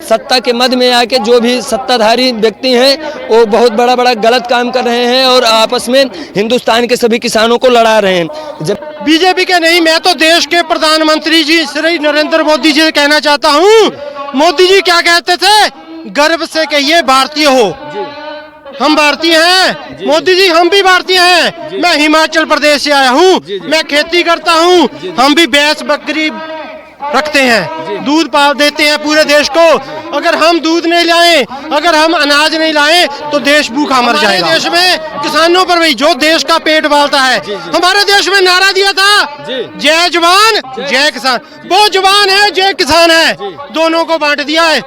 सत्ता के मद में आके जो भी सत्ताधारी व्यक्ति हैं वो बहुत बड़ा बड़ा गलत काम कर रहे हैं और आपस में हिंदुस्तान के सभी किसानों को लड़ा रहे हैं। जब बीजेपी के नहीं, मैं तो देश के प्रधानमंत्री जी श्री नरेंद्र मोदी जी से कहना चाहता हूँ। मोदी जी क्या कहते थे? गर्व से कहिए भारतीय हो। हम भारतीय हैं मोदी जी, हम भी भारतीय हैं। मैं हिमाचल प्रदेश से आया हूँ, मैं खेती करता हूँ। हम भी भैंस बकरी रखते हैं, दूध पाव देते हैं पूरे देश को। अगर हम दूध नहीं लाएं, अगर हम अनाज नहीं लाएं तो देश भूखा मर जाएगा। देश में किसानों पर भी जो देश का पेट पालता है, हमारे देश में नारा दिया था जय जवान जय किसान। वो जवान है, जय किसान है, दोनों को बांट दिया है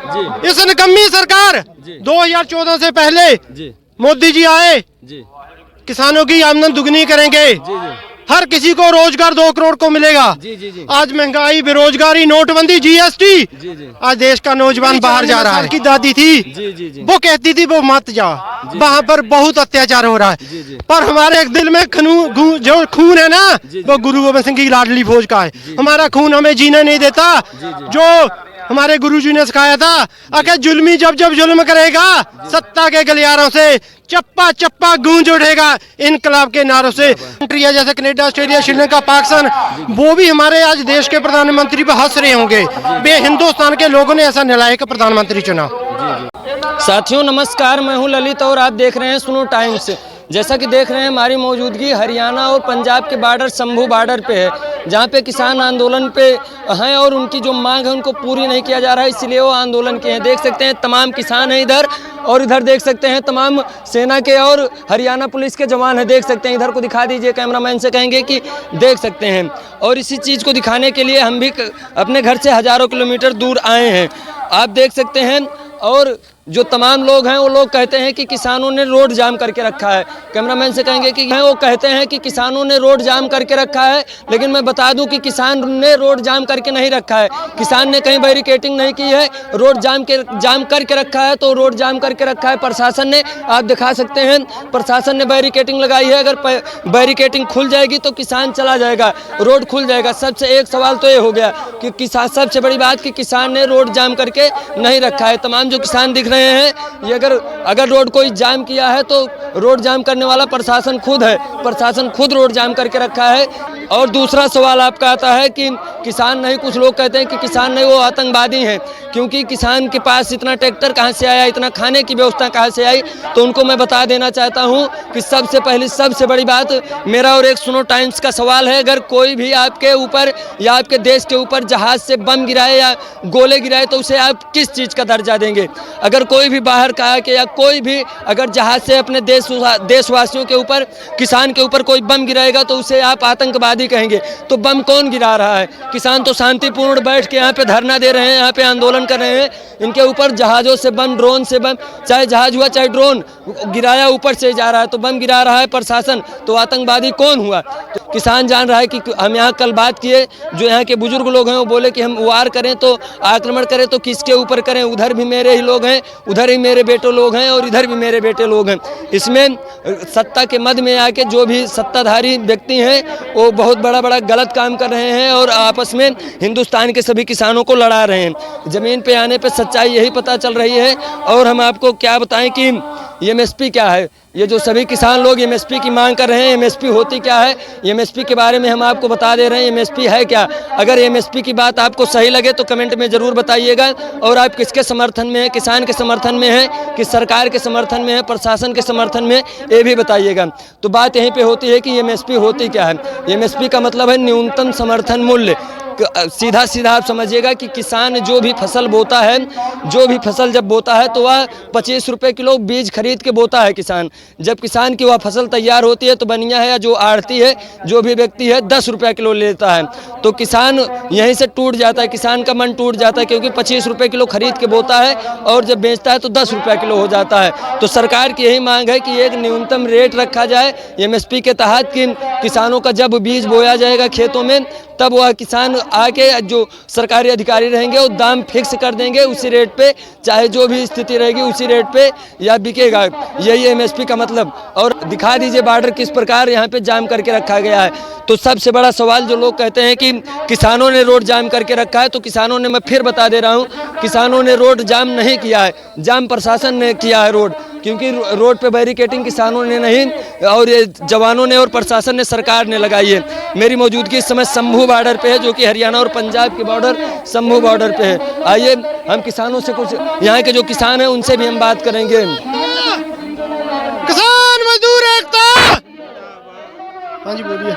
इस निकम्मी सरकार। 2014 से पहले मोदी जी आए, किसानों की आमदन दुगनी करेंगे, हर किसी को रोजगार 2 करोड़ को मिलेगा। आज महंगाई, बेरोजगारी, नोटबंदी, जीएसटी, आज देश का नौजवान बाहर जा रहा है। की दादी थी वो कहती थी वो मत जा, वहाँ पर बहुत अत्याचार हो रहा है। पर हमारे एक दिल में जो खून है ना, वो गुरु गोविंद सिंह की लाडली फौज का है। हमारा खून हमें जीने नहीं देता। जो हमारे गुरुजी ने सिखाया था, अगर जुल्मी जब जब जुल्म करेगा, सत्ता के गलियारों से चप्पा चप्पा गूंज उठेगा इनकलाब के नारों से। कंट्रियां जैसे कनाडा, ऑस्ट्रेलिया, श्रीलंका, पाकिस्तान, वो भी हमारे आज देश के प्रधानमंत्री पर हंस रहे होंगे। हिंदुस्तान के लोगों ने ऐसा नालायक प्रधानमंत्री चुना। साथियों नमस्कार, मैं हूं ललित और आप देख रहे हैं सुनो टाइम्स। जैसा कि देख रहे हैं हमारी मौजूदगी हरियाणा और पंजाब के बॉर्डर शंभू बॉर्डर पे है, जहाँ पे किसान आंदोलन पे हैं और उनकी जो मांग है उनको पूरी नहीं किया जा रहा है, इसलिए वो आंदोलन किए हैं। देख सकते हैं तमाम किसान हैं इधर, और इधर देख सकते हैं तमाम सेना के और हरियाणा पुलिस के जवान हैं। देख सकते हैं, इधर को दिखा दीजिए, कैमरामैन से कहेंगे कि देख सकते हैं। और इसी चीज़ को दिखाने के लिए हम भी अपने घर से हज़ारों किलोमीटर दूर आए हैं, आप देख सकते हैं। और जो तमाम लोग हैं वो लोग कहते हैं कि किसानों ने रोड जाम करके रखा है। कैमरामैन से कहेंगे कि वो कहते हैं कि किसानों ने रोड जाम करके रखा है, लेकिन मैं बता दूं कि किसान ने रोड जाम करके नहीं रखा है। किसान ने कहीं बैरिकेटिंग नहीं की है, रोड जाम करके रखा है तो रोड जाम करके रखा है प्रशासन ने। आप दिखा सकते हैं प्रशासन ने बैरिकेटिंग लगाई है। अगर बैरिकेटिंग खुल जाएगी तो किसान चला जाएगा, रोड खुल जाएगा। सबसे एक सवाल तो ये हो गया कि किसान, सबसे बड़ी बात कि किसान ने रोड जाम करके नहीं रखा है। तमाम जो किसान दिख रहे हैं, ये अगर रोड कोई जाम किया है तो रोड जाम करने वाला प्रशासन खुद है, प्रशासन खुद रोड जाम करके रखा है। और दूसरा सवाल आपका आता है कि किसान नहीं, कुछ लोग कहते हैं कि किसान नहीं, वो आतंकवादी हैं, क्योंकि किसान के पास इतना ट्रैक्टर कहाँ से आया, इतना खाने की व्यवस्था कहाँ से आई। तो उनको मैं बता देना चाहता हूँ कि सबसे पहले सबसे बड़ी बात मेरा और एक सुनो टाइम्स का सवाल है, अगर कोई भी आपके ऊपर या आपके देश के ऊपर जहाज से बम गिराए या गोले गिराए तो उसे आप किस चीज़ का दर्जा देंगे? अगर कोई भी बाहर का के या कोई भी अगर जहाज से अपने देशवासियों के ऊपर, किसान के ऊपर कोई बम गिराएगा तो उसे आप आतंकवादी कहेंगे। तो बम कौन गिरा रहा है? किसान तो शांतिपूर्ण बैठ के यहाँ पे धरना दे रहे हैं, यहाँ पे आंदोलन कर रहे हैं। इनके ऊपर जहाज़ों से बम, ड्रोन से बम, चाहे जहाज हुआ चाहे ड्रोन गिराया, ऊपर से जा रहा है तो बम गिरा रहा है प्रशासन, तो आतंकवादी कौन हुआ? तो किसान जान रहा है कि हम यहाँ कल बात किए, जो यहाँ के बुजुर्ग लोग हैं वो बोले कि हम वार करें तो आक्रमण करें तो किसके ऊपर करें? उधर भी मेरे ही लोग हैं, उधर ही मेरे बेटे लोग हैं और इधर भी मेरे बेटे लोग हैं। इसमें सत्ता के मद में आके जो भी सत्ताधारी व्यक्ति हैं वो बहुत बड़ा बड़ा गलत काम कर रहे हैं और आपस में हिंदुस्तान के सभी किसानों को लड़ा रहे हैं। ज़मीन पे आने पे सच्चाई यही पता चल रही है। और हम आपको क्या बताएं कि एमएसपी क्या है। ये जो सभी किसान लोग एमएसपी की मांग कर रहे हैं, एमएसपी होती क्या है, एमएसपी के बारे में हम आपको बता दे रहे हैं। एमएसपी है क्या? अगर एमएसपी की बात आपको सही लगे तो कमेंट में ज़रूर बताइएगा। और आप किसके समर्थन में हैं, किसान के समर्थन में हैं कि सरकार के समर्थन में है, प्रशासन के समर्थन में, ये भी बताइएगा। तो बात यहीं पर होती है कि एमएसपी होती क्या है। एमएसपी का मतलब है न्यूनतम समर्थन मूल्य। सीधा सीधा आप समझिएगा कि किसान जो भी फसल बोता है, जो भी फसल जब बोता है तो वह 25 रुपये किलो बीज खरीद के बोता है किसान। जब किसान की वह फसल तैयार होती है तो बनिया है या जो आढ़ती है, जो भी व्यक्ति है, 10 रुपये किलो लेता है। तो किसान यहीं से टूट जाता है, किसान का मन टूट जाता है, क्योंकि 25 रुपये किलो खरीद के बोता है और जब बेचता है तो 10 रुपये किलो हो जाता है। तो सरकार की यही मांग है कि एक न्यूनतम रेट रखा जाए एमएसपी के तहत कि किसानों का जब बीज बोया जाएगा खेतों में तब वह किसान आके जो सरकारी अधिकारी रहेंगे वो दाम फिक्स कर देंगे उसी रेट पे, चाहे जो भी स्थिति रहेगी उसी रेट पे या बिकेगा। यही एमएसपी का मतलब। और दिखा दीजिए बॉर्डर किस प्रकार यहाँ पे जाम करके रखा गया है। तो सबसे बड़ा सवाल जो लोग कहते हैं कि किसानों ने रोड जाम करके रखा है, तो किसानों ने, मैं फिर बता दे रहा हूँ, किसानों ने रोड जाम नहीं किया है, जाम प्रशासन ने किया है रोड, क्योंकि रोड पे बैरिकेटिंग किसानों ने नहीं और ये जवानों ने और प्रशासन ने, सरकार ने लगाई है। मेरी मौजूदगी इस समय शंभू बॉर्डर पे है, जो कि हरियाणा और पंजाब के बॉर्डर शंभू बॉर्डर पे है। आइए हम किसानों से, कुछ यहाँ के जो किसान हैं उनसे भी हम बात करेंगे। किसान मजदूर एकता। हाँ जी बोलिए।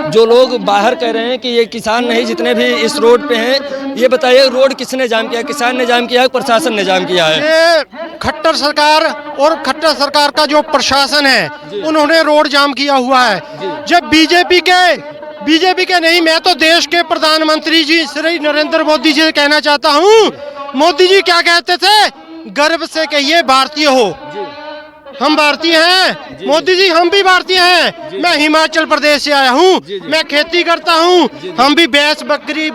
जो लोग बाहर कह रहे हैं कि ये किसान नहीं जितने भी इस रोड पे हैं, ये बताइए रोड किसने जाम किया? किसान ने जाम किया है, प्रशासन ने जाम किया है? ये खट्टर सरकार और खट्टर सरकार का जो प्रशासन है उन्होंने रोड जाम किया हुआ है। जब बीजेपी के नहीं, मैं तो देश के प्रधानमंत्री जी श्री नरेंद्र मोदी जी से कहना चाहता हूँ, मोदी जी क्या कहते थे? गर्व से कहिए भारतीय हो। हम भारतीय हैं मोदी जी, हम भी भारतीय हैं। मैं हिमाचल प्रदेश से आया हूँ, मैं खेती करता हूँ, हम भी भैंस बकरी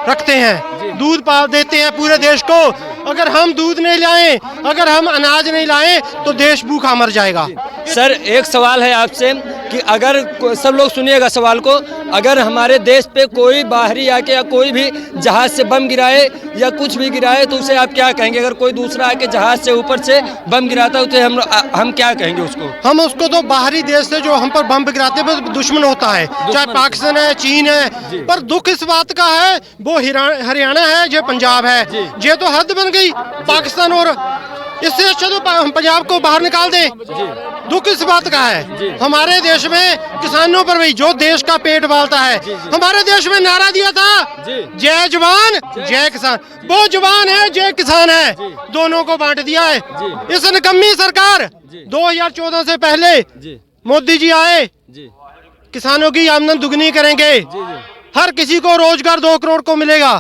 रखते हैं, दूध पाल देते हैं पूरे देश को। अगर हम दूध नहीं लाएं, अगर हम अनाज नहीं लाएं तो देश भूखा मर जाएगा। सर एक सवाल है आपसे कि अगर सब लोग सुनिएगा सवाल को, अगर हमारे देश पे कोई बाहरी आके या कोई भी जहाज से बम गिराए या कुछ भी गिराए तो उसे आप क्या कहेंगे? अगर कोई दूसरा आके जहाज से ऊपर से बम गिराता है तो हम क्या कहेंगे उसको? हम उसको तो बाहरी देश से जो हम पर बम गिराते हैं वो दुश्मन होता है, चाहे पाकिस्तान है, चीन है। पर दुख इस बात का है, वो हरियाणा है, ये पंजाब है, ये तो हद बन गई पाकिस्तान। और इससे अच्छा तो हम पंजाब को बाहर निकाल दें। दुख इस बात का है, हमारे देश में किसानों पर भी, जो देश का पेट पालता है, हमारे देश में नारा दिया था जय जवान जय किसान। वो जवान है, जय किसान है, दोनों को बांट दिया है। इस निकम्मी सरकार 2014 से पहले मोदी जी आए, किसानों की आमदन दुगनी करेंगे, हर किसी को रोजगार 2 करोड़ को मिलेगा।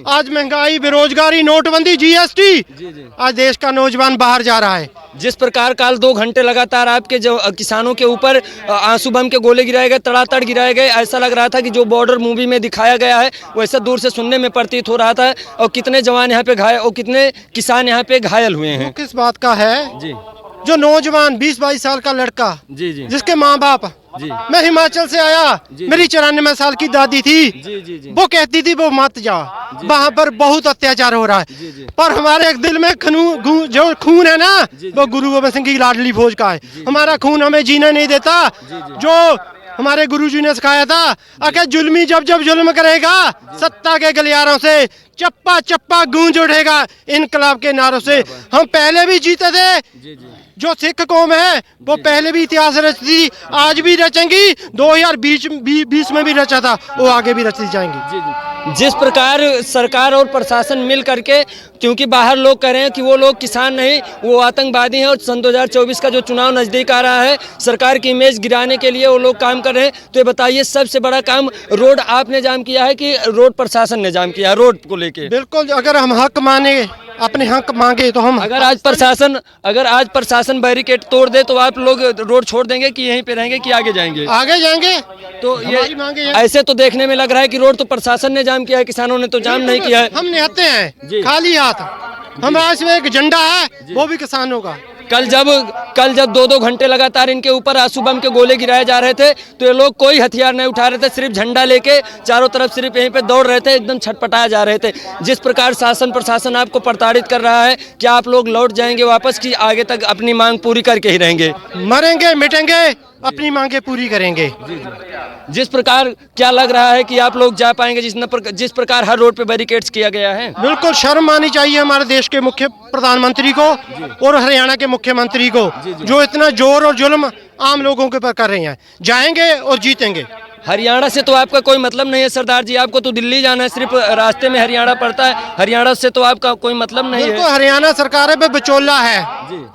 आज महंगाई, बेरोजगारी, नोटबंदी, जीएसटी, आज देश का नौजवान बाहर जा रहा है। जिस प्रकार कल 2 घंटे लगातार आपके जो किसानों के ऊपर आंसू बम के गोले गिराए गए, तड़ातड़ गिराए गए, ऐसा लग रहा था कि जो बॉर्डर मूवी में दिखाया गया है वैसा दूर से सुनने में प्रतीत हो रहा था। और कितने जवान यहाँ पे घायल और कितने किसान यहाँ पे घायल हुए हैं। किस बात का है जी, जो नौजवान 20-22 साल का लड़का, जी जी, जिसके माँ बाप, मैं हिमाचल से आया, मेरी 94 साल की दादी थी, वो कहती थी वो मत जाओ, वहाँ पर बहुत अत्याचार हो रहा है। पर हमारे एक दिल में जो खून है ना, वो गुरु गोबिंद सिंह की लाडली फौज का है। हमारा खून हमें जीने नहीं देता। जो हमारे गुरुजी ने सिखाया था, अगर जुल्मी जब जुल्म करेगा, सत्ता के गलियारों से चप्पा चप्पा गूंज उठेगा इनकलाब के नारों से। हम पहले भी जीते थे। जो सिख कौम है वो पहले भी इतिहास रचती थी, आज भी रचेंगी, 2020 में भी रचा था, वो आगे भी रचती जाएंगी। जिस प्रकार सरकार और प्रशासन मिल करके, क्योंकि बाहर लोग कह रहे हैं कि वो लोग किसान नहीं, वो आतंकवादी हैं, और सन 2024 का जो चुनाव नज़दीक आ रहा है, सरकार की इमेज गिराने के लिए वो लोग काम कर रहे हैं। तो ये बताइए, सबसे बड़ा काम रोड आपने जाम किया है कि रोड प्रशासन ने जाम किया रोड को लेके? बिल्कुल, अगर हम हक माने, अपने हक मांगे तो हम, अगर आज प्रशासन बैरिकेड तोड़ दे तो आप लोग रोड छोड़ देंगे कि यहीं पे रहेंगे कि आगे जाएंगे? आगे जाएंगे। तो ये ऐसे तो देखने में लग रहा है कि रोड तो प्रशासन ने जाम किया है, किसानों ने तो जाम नहीं किया है। हम निहत्ते हैं खाली हाथ, हमारा इसमें एक झंडा है, वो भी किसानों का। कल जब 2-2 घंटे लगातार इनके ऊपर आंसू बम के गोले गिराए जा रहे थे तो ये लोग कोई हथियार नहीं उठा रहे थे, सिर्फ झंडा लेके चारों तरफ सिर्फ यहीं पे दौड़ रहे थे, एकदम छटपटाए जा रहे थे। जिस प्रकार शासन प्रशासन आपको प्रताड़ित कर रहा है, क्या आप लोग लौट जाएंगे वापस कि आगे तक अपनी मांग पूरी करके ही रहेंगे? मरेंगे मिटेंगे, अपनी मांगे पूरी करेंगे। जिस प्रकार क्या लग रहा है कि आप लोग जा पाएंगे जिस प्रकार हर रोड पे बैरिकेड्स किया गया है? बिल्कुल शर्म आनी चाहिए हमारे देश के मुख्य प्रधानमंत्री को और हरियाणा के मुख्यमंत्री को, जो इतना जोर और जुल्म आम लोगों के ऊपर कर रहे हैं। जाएंगे और जीतेंगे। हरियाणा से तो आपका कोई मतलब नहीं है सरदार जी, आपको तो दिल्ली जाना है, सिर्फ रास्ते में हरियाणा पड़ता है, हरियाणा से तो आपका कोई मतलब नहीं है। हरियाणा सरकार है, बिचौला है,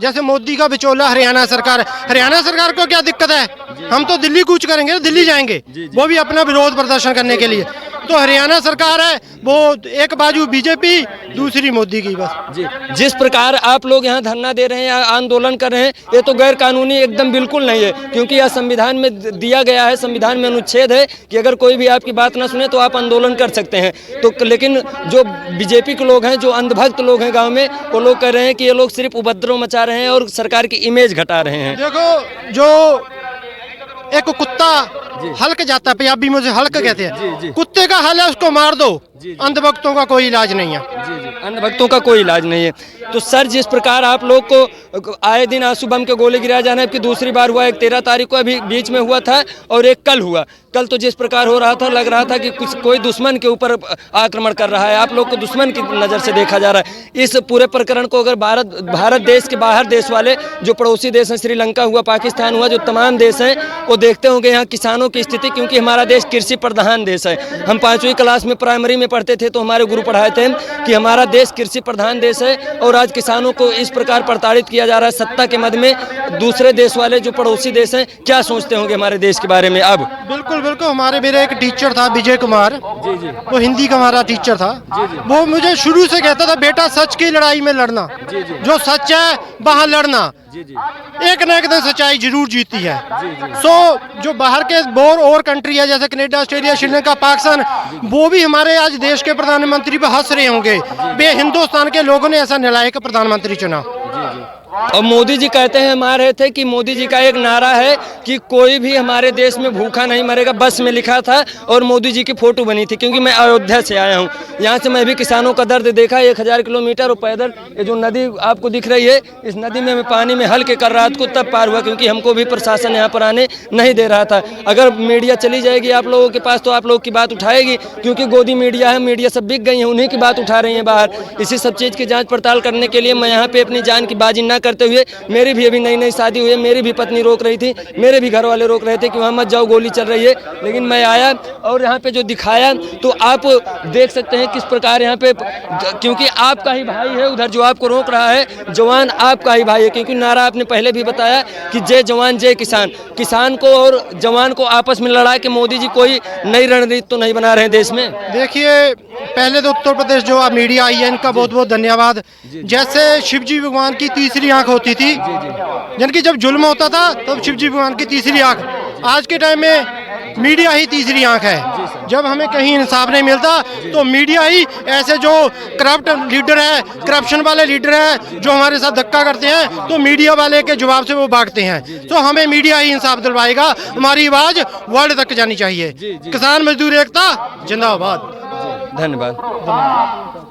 जैसे मोदी का बिचौला हरियाणा सरकार है। हरियाणा सरकार को क्या दिक्कत है? हम तो दिल्ली कूच करेंगे, दिल्ली जाएंगे, वो भी अपना विरोध प्रदर्शन करने के लिए। तो हरियाणा सरकार है वो एक बाजू बीजेपी, दूसरी मोदी की बस। जी, जिस प्रकार आप लोग यहाँ धरना दे रहे हैं, आंदोलन कर रहे हैं, ये तो गैर कानूनी एकदम बिल्कुल नहीं है, क्योंकि यह संविधान में दिया गया है, संविधान में अनुच्छेद है कि अगर कोई भी आपकी बात ना सुने तो आप आंदोलन कर सकते हैं। तो लेकिन जो बीजेपी के लोग हैं, जो अंधभक्त लोग हैं गांव में, वो लोग कह रहे हैं कि ये लोग सिर्फ उपद्रव मचा रहे हैं और सरकार की इमेज घटा रहे हैं। देखो, जो एक कुत्ता हल्क जाता है, पंजाबी में उसे हल्क कहते हैं, कुत्ते का हल है उसको मार दो, अंधभक्तों का कोई इलाज नहीं है। अंधभक्तों का कोई इलाज नहीं है। तो सर, जिस प्रकार आप लोग को आए दिन आंसू बम के गोले गिराया जाना है, कि दूसरी बार हुआ, एक 13 तारीख को अभी बीच में हुआ था और एक कल हुआ। कल तो जिस प्रकार हो रहा था, लग रहा था कि कुछ कोई दुश्मन के ऊपर आक्रमण कर रहा है, आप लोग को दुश्मन की नज़र से देखा जा रहा है। इस पूरे प्रकरण को अगर भारत देश के बाहर देश वाले, जो पड़ोसी देश हैं, श्रीलंका हुआ, पाकिस्तान हुआ, जो तमाम देश हैं, वो देखते होंगे यहाँ किसानों की स्थिति, क्योंकि हमारा देश कृषि प्रधान देश है। हम 5वीं क्लास में प्राइमरी में पढ़ते थे तो हमारे गुरु पढ़ाए थे कि हमारा देश कृषि प्रधान देश है, और आज किसानों को इस प्रकार प्रताड़ित किया जा रहा है सत्ता के मद में। दूसरे देश वाले जो पड़ोसी देश हैं, क्या सोचते होंगे हमारे देश के बारे में? अब बिल्कुल बिल्कुल, हमारे मेरे एक टीचर था विजय कुमार, जी, वो हिंदी का हमारा टीचर था। वो मुझे शुरू से कहता था, बेटा सच की लड़ाई में लड़ना, जो सच है वहाँ लड़ना, एक न एक दिन सच्चाई जरूर जीती है। सो जो बाहर के बोर और कंट्री है, जैसे कनाडा, ऑस्ट्रेलिया, श्रीलंका, पाकिस्तान, वो भी हमारे आज देश के प्रधानमंत्री पे हंस रहे होंगे, बे हिंदुस्तान के लोगों ने ऐसा नालायक प्रधानमंत्री चुना। और मोदी जी कहते हैं, मान रहे थे कि मोदी जी का एक नारा है कि कोई भी हमारे देश में भूखा नहीं मरेगा, बस में लिखा था, और मोदी जी की फोटो बनी थी, क्योंकि मैं अयोध्या से आया हूँ, यहाँ से मैं भी किसानों का दर्द देखा। 1000 किलोमीटर और पैदल, ये जो नदी आपको दिख रही है, इस नदी में मैं पानी में हल्के कर रात को तब पार हुआ, क्योंकि हमको भी प्रशासन यहाँ पर आने नहीं दे रहा था। अगर मीडिया चली जाएगी आप लोगों के पास तो आप लोग की बात उठाएगी, क्योंकि गोदी मीडिया है, मीडिया सब बिक गई है, उन्हीं की बात उठा रही है बाहर। इसी सब चीज़ की जाँच पड़ताल करने के लिए मैं यहाँ पे अपनी जान की बाजी ना करते हुए, मेरी भी अभी नई नई शादी हुई है, मेरी भी पत्नी रोक रही थी, मेरे भी घर वाले रोक रहे थे कि वहाँ मत जाओ, गोली चल रही है, लेकिन मैं आया और यहाँ पे जो दिखाया तो आप देख सकते हैं किस प्रकार यहाँ पे, क्योंकि आपका ही भाई है उधर जो आपको रोक रहा है, जवान आपका ही भाई है, क्योंकि नारा आपने पहले भी बताया कि जय जवान जय किसान। किसान को और जवान को आपस में लड़ा के मोदी जी कोई नई रणनीति तो नहीं बना रहे हैं देश में। देखिए, पहले तो उत्तर प्रदेश जो मीडिया आई है, इनका बहुत बहुत धन्यवाद। जैसे शिवजी भगवान की तीसरी आंख होती थी, यानी कि जब जुल्म होता था तब शिवजी भगवान की तीसरी आंख, आज के टाइम में मीडिया ही तीसरी आंख है। जब हमें कहीं इंसाफ नहीं मिलता तो मीडिया ही, ऐसे जो करप्ट लीडर है, करप्शन वाले लीडर है, जो हमारे साथ धक्का करते हैं, तो मीडिया वाले के जवाब से वो भागते हैं। तो हमें मीडिया ही इंसाफ दिलवाएगा, हमारी आवाज़ वर्ल्ड तक जानी चाहिए। किसान मजदूर एकता जिंदाबाद। धन्यवाद।